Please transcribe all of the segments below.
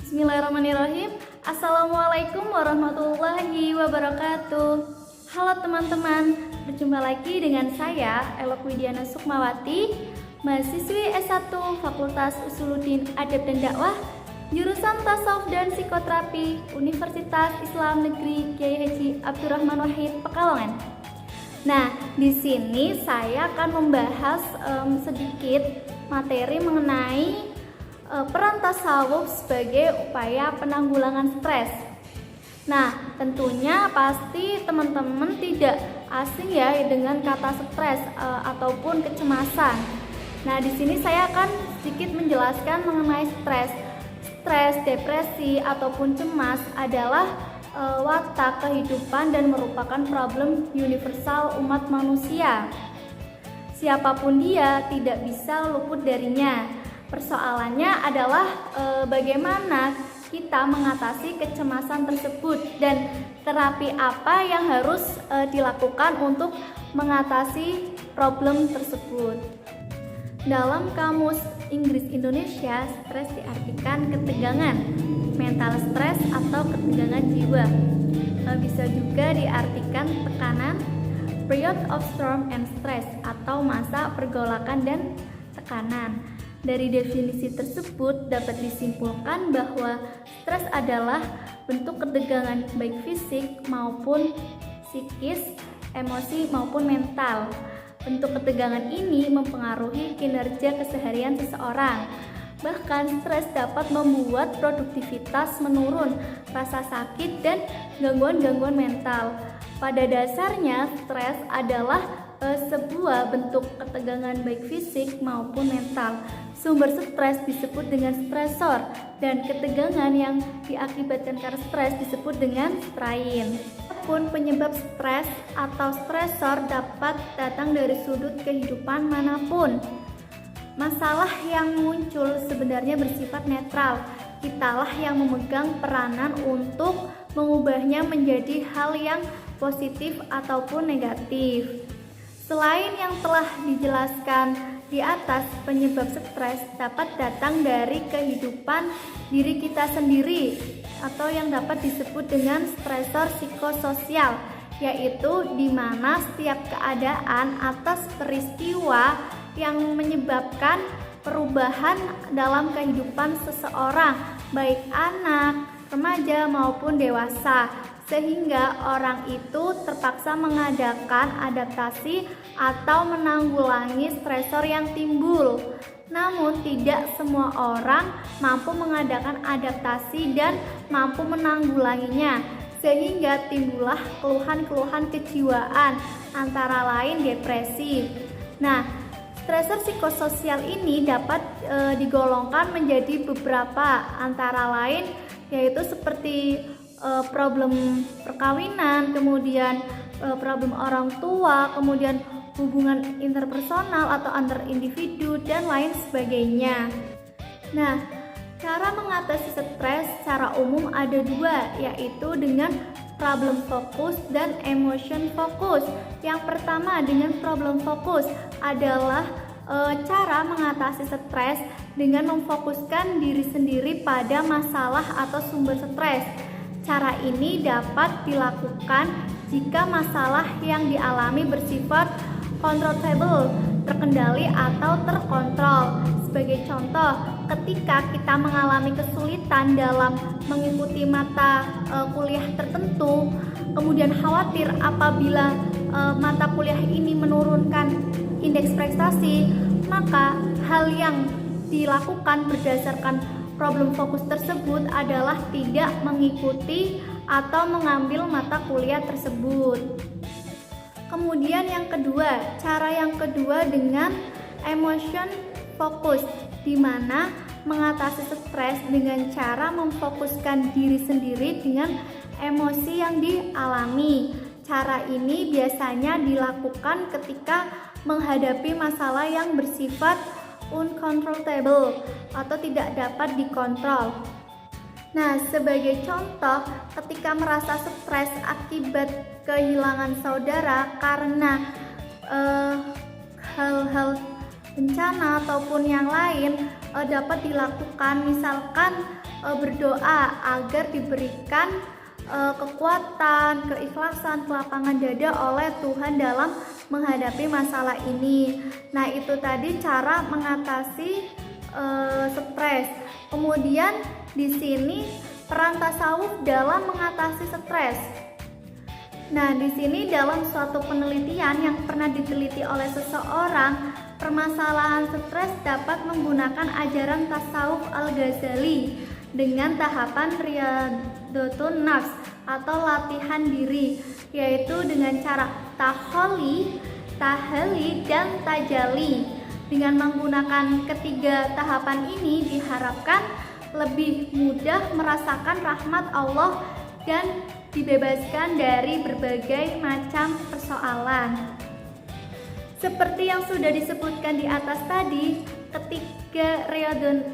Bismillahirrahmanirrahim. Assalamualaikum warahmatullahi wabarakatuh. Halo teman-teman, berjumpa lagi dengan saya Elok Widiana Sukmawati, mahasiswi S1 Fakultas Usuluddin Adab dan Dakwah, jurusan Tasawuf dan Psikoterapi, Universitas Islam Negeri Kyai Haji Abdurrahman Wahid, Pekalongan. Nah, di sini saya akan membahas sedikit materi mengenai peran tasawuf sebagai upaya penanggulangan stres. Nah, tentunya pasti teman-teman tidak asing ya dengan kata stres ataupun kecemasan. Nah, di sini saya akan sedikit menjelaskan mengenai stres. Stres, depresi ataupun cemas adalah watak kehidupan dan merupakan problem universal umat manusia. Siapapun dia tidak bisa luput darinya. Persoalannya adalah bagaimana kita mengatasi kecemasan tersebut dan terapi apa yang harus dilakukan untuk mengatasi problem tersebut. Dalam Kamus Inggris Indonesia, stres diartikan ketegangan, mental stres atau ketegangan jiwa. Bisa juga diartikan tekanan, period of storm and stress atau masa pergolakan dan tekanan. Dari definisi tersebut dapat disimpulkan bahwa stres adalah bentuk ketegangan baik fisik maupun psikis, emosi maupun mental. Bentuk ketegangan ini mempengaruhi kinerja keseharian seseorang. Bahkan stres dapat membuat produktivitas menurun, rasa sakit, dan gangguan-gangguan mental. Pada dasarnya, stres adalah sebuah bentuk ketegangan baik fisik maupun mental. Sumber stres disebut dengan stresor, dan ketegangan yang diakibatkan karena stres disebut dengan strain. Pun penyebab stres atau stresor dapat datang dari sudut kehidupan manapun. Masalah yang muncul sebenarnya bersifat netral. Kitalah yang memegang peranan untuk mengubahnya menjadi hal yang positif ataupun negatif. Selain yang telah dijelaskan di atas, penyebab stres dapat datang dari kehidupan diri kita sendiri atau yang dapat disebut dengan stresor psikososial, yaitu di mana setiap keadaan atas peristiwa yang menyebabkan perubahan dalam kehidupan seseorang, baik anak, remaja maupun dewasa, sehingga orang itu terpaksa mengadakan adaptasi atau menanggulangi stresor yang timbul. Namun tidak semua orang mampu mengadakan adaptasi dan mampu menanggulanginya, sehingga timbullah keluhan-keluhan kejiwaan, antara lain depresi. Nah, stresor psikososial ini dapat digolongkan menjadi beberapa, antara lain yaitu seperti problem perkawinan, kemudian problem orang tua, kemudian hubungan interpersonal atau antar individu, dan lain sebagainya. Nah, cara mengatasi stres secara umum ada dua, yaitu dengan problem fokus dan emotion fokus. Yang pertama dengan problem fokus adalah cara mengatasi stres dengan memfokuskan diri sendiri pada masalah atau sumber stres. Cara ini dapat dilakukan jika masalah yang dialami bersifat controllable, terkendali atau terkontrol. Sebagai contoh, ketika kita mengalami kesulitan dalam mengikuti mata kuliah tertentu, kemudian khawatir apabila mata kuliah ini menurunkan indeks prestasi, maka hal yang dilakukan berdasarkan problem fokus tersebut adalah tidak mengikuti atau mengambil mata kuliah tersebut. Kemudian yang kedua, cara yang kedua dengan emotion fokus, di mana mengatasi stres dengan cara memfokuskan diri sendiri dengan emosi yang dialami. Cara ini biasanya dilakukan ketika menghadapi masalah yang bersifat uncontrollable atau tidak dapat dikontrol. Nah, sebagai contoh, ketika merasa stres akibat kehilangan saudara karena hal-hal bencana ataupun yang lain, dapat dilakukan, misalkan berdoa agar diberikan kekuatan, keikhlasan, kelapangan dada oleh Tuhan dalam menghadapi masalah ini. Nah, itu tadi cara mengatasi stres. Kemudian di sini peran tasawuf dalam mengatasi stres. Nah, di sini dalam suatu penelitian yang pernah diteliti oleh seseorang, permasalahan stres dapat menggunakan ajaran tasawuf Al-Ghazali dengan tahapan Riyadatun Nafs atau latihan diri, yaitu dengan cara taholi, tahali, dan tajali. Dengan menggunakan ketiga tahapan ini diharapkan lebih mudah merasakan rahmat Allah dan dibebaskan dari berbagai macam persoalan. Seperti yang sudah disebutkan di atas tadi, ketiga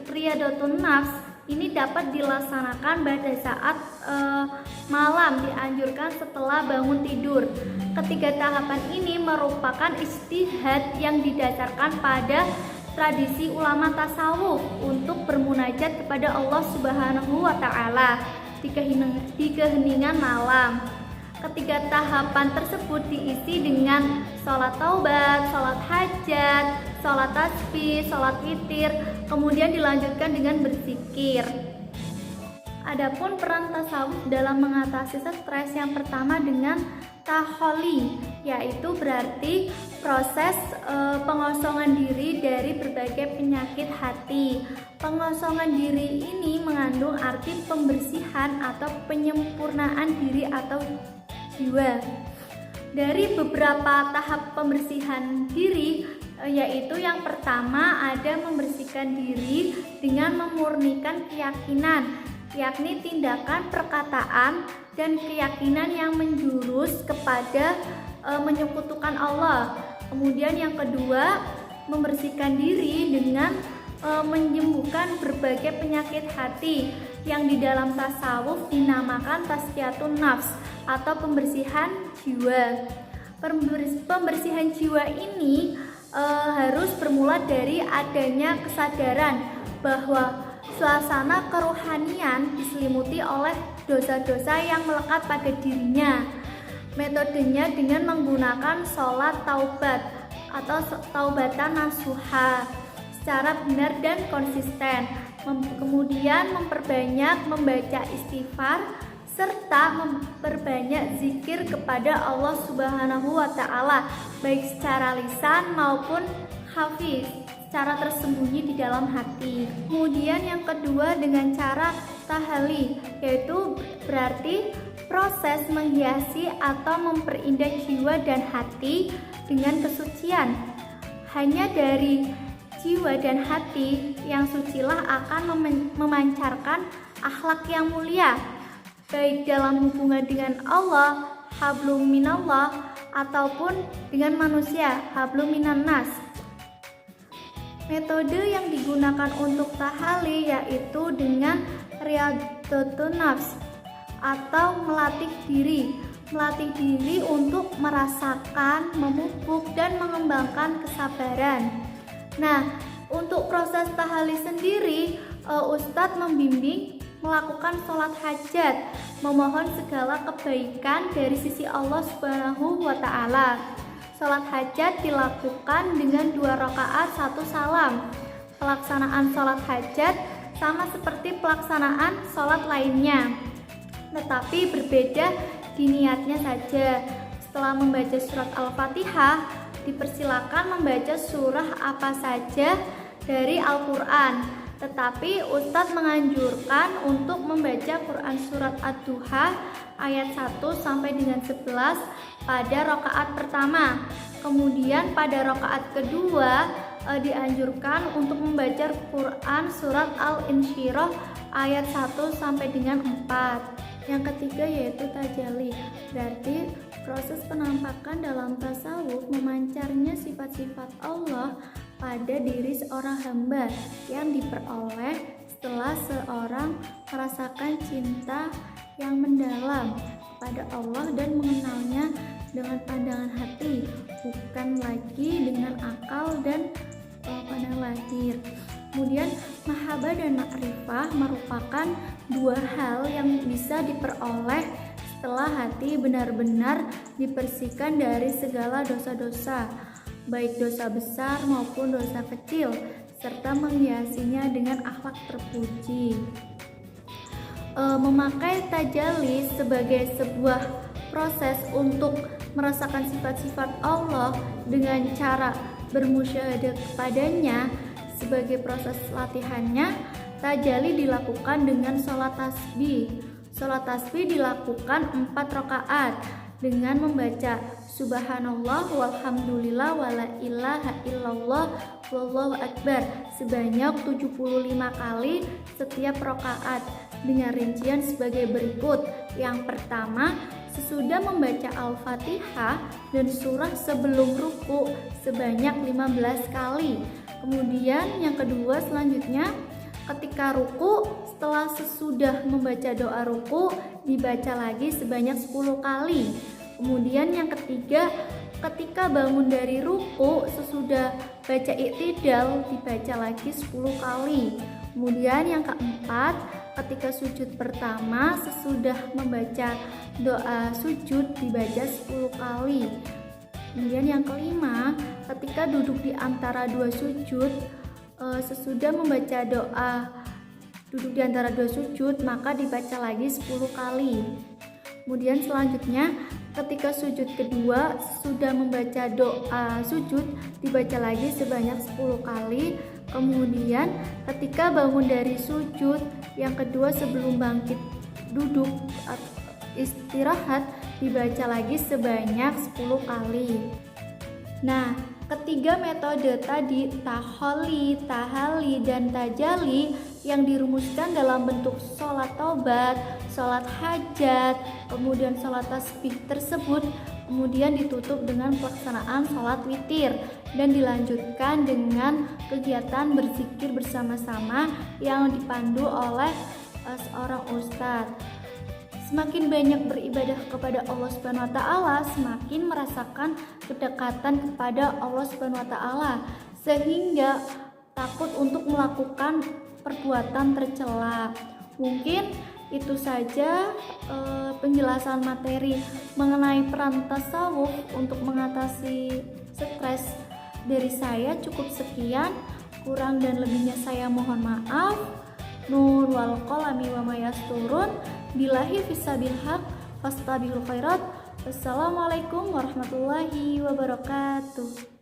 Riyadatun Nafs ini dapat dilaksanakan pada saat malam, dianjurkan setelah bangun tidur. Ketiga tahapan ini merupakan ijtihad yang didasarkan pada tradisi ulama tasawuf untuk bermunajat kepada Allah Subhanahu wa Ta'ala di keheningan malam. Ketiga tahapan tersebut diisi dengan sholat taubat, sholat hajat, sholat tasbih, sholat witir, kemudian dilanjutkan dengan berzikir. Adapun peran tasawuf dalam mengatasi stres, yang pertama dengan taholi, yaitu berarti proses pengosongan diri dari berbagai penyakit hati. Pengosongan diri ini mengandung arti pembersihan atau penyempurnaan diri atau jiwa. Dari beberapa tahap pembersihan diri, yaitu yang pertama ada membersihkan diri dengan memurnikan keyakinan, yakni tindakan, perkataan, dan keyakinan yang menjurus kepada menyekutukan Allah. Kemudian yang kedua, membersihkan diri dengan menyembuhkan berbagai penyakit hati yang di dalam tasawuf dinamakan tazkiyatun nafs atau pembersihan jiwa. Pembersihan jiwa ini harus bermula dari adanya kesadaran bahwa suasana kerohanian diselimuti oleh dosa-dosa yang melekat pada dirinya. Metodenya dengan menggunakan sholat taubat atau taubatan nasuha secara benar dan konsisten. Kemudian memperbanyak membaca istighfar serta memperbanyak zikir kepada Allah Subhanahu wa Ta'ala, baik secara lisan maupun hafiz, secara tersembunyi di dalam hati. Kemudian yang kedua dengan cara tahali, yaitu berarti proses menghiasi atau memperindah jiwa dan hati dengan kesucian. Hanya dari jiwa dan hati yang sucilah akan memancarkan akhlak yang mulia, baik dalam hubungan dengan Allah, hablum minallah, ataupun dengan manusia, hablum minan nas. Metode yang digunakan untuk tahali yaitu dengan riyadatun nafs atau melatih diri untuk merasakan, memupuk, dan mengembangkan kesabaran. Nah, untuk proses tahali sendiri, Ustadz membimbing melakukan sholat hajat, memohon segala kebaikan dari sisi Allah Subhanahu wa Ta'ala. Sholat hajat dilakukan dengan 2 rakaat 1 salam. Pelaksanaan sholat hajat sama seperti pelaksanaan sholat lainnya, tetapi berbeda di niatnya saja. Setelah membaca surat Al-Fatihah, dipersilakan membaca surah apa saja dari Al-Quran, tetapi Ustadz menganjurkan untuk membaca Quran surat Ad-Duha ayat 1 sampai dengan 11 pada rakaat pertama. Kemudian pada rakaat kedua dianjurkan untuk membaca Quran surat Al-Insyirah ayat 1 sampai dengan 4. Yang ketiga yaitu tajalli, berarti proses penampakan dalam tasawuf memancarnya sifat-sifat Allah pada diri seorang hamba yang diperoleh setelah seorang merasakan cinta yang mendalam kepada Allah dan mengenalnya dengan pandangan hati, bukan lagi dengan akal dan pandang lahir. Kemudian mahabbah dan makrifah merupakan dua hal yang bisa diperoleh setelah hati benar-benar dibersihkan dari segala dosa-dosa, baik dosa besar maupun dosa kecil, serta menghiasinya dengan akhlak terpuji. Memakai tajalli sebagai sebuah proses untuk merasakan sifat-sifat Allah dengan cara bermusyahadah kepadanya. Sebagai proses latihannya, tajalli dilakukan dengan sholat tasbih. Sholat tasbih dilakukan 4 rakaat dengan membaca subhanallah walhamdulillah wala ilaha illallah wallahu akbar sebanyak 75 kali setiap rakaat, dengan rincian sebagai berikut. Yang pertama, sesudah membaca Al-Fatihah dan surah sebelum ruku sebanyak 15 kali. Kemudian yang kedua, selanjutnya ketika ruku, setelah sesudah membaca doa ruku dibaca lagi sebanyak 10 kali. Kemudian yang ketiga, ketika bangun dari ruku sesudah baca i'tidal dibaca lagi 10 kali. Kemudian yang keempat, ketika sujud pertama sesudah membaca doa sujud dibaca 10 kali. Kemudian yang kelima, ketika duduk di antara dua sujud, sesudah membaca doa duduk di antara dua sujud maka dibaca lagi 10 kali. Kemudian selanjutnya ketika sujud kedua sudah membaca doa sujud dibaca lagi sebanyak 10 kali. Kemudian ketika bangun dari sujud yang kedua sebelum bangkit duduk istirahat dibaca lagi sebanyak 10 kali. Nah, ketiga metode tadi, taholli, tahali, dan tajalli yang dirumuskan dalam bentuk sholat taubat, sholat hajat, kemudian sholat tasbih tersebut kemudian ditutup dengan pelaksanaan sholat witir dan dilanjutkan dengan kegiatan berzikir bersama-sama yang dipandu oleh seorang ustadz. Semakin banyak beribadah kepada Allah Subhanahu wa taala, semakin merasakan kedekatan kepada Allah Subhanahu wa taala sehingga takut untuk melakukan perbuatan tercela. Mungkin itu saja penjelasan materi mengenai peran tasawuf untuk mengatasi stres dari saya. Cukup sekian, kurang dan lebihnya saya mohon maaf. Nur wal qalami wa ma yasturun, billahi fisabil haq fastabiqul khairat. Wassalamualaikum warahmatullahi wabarakatuh.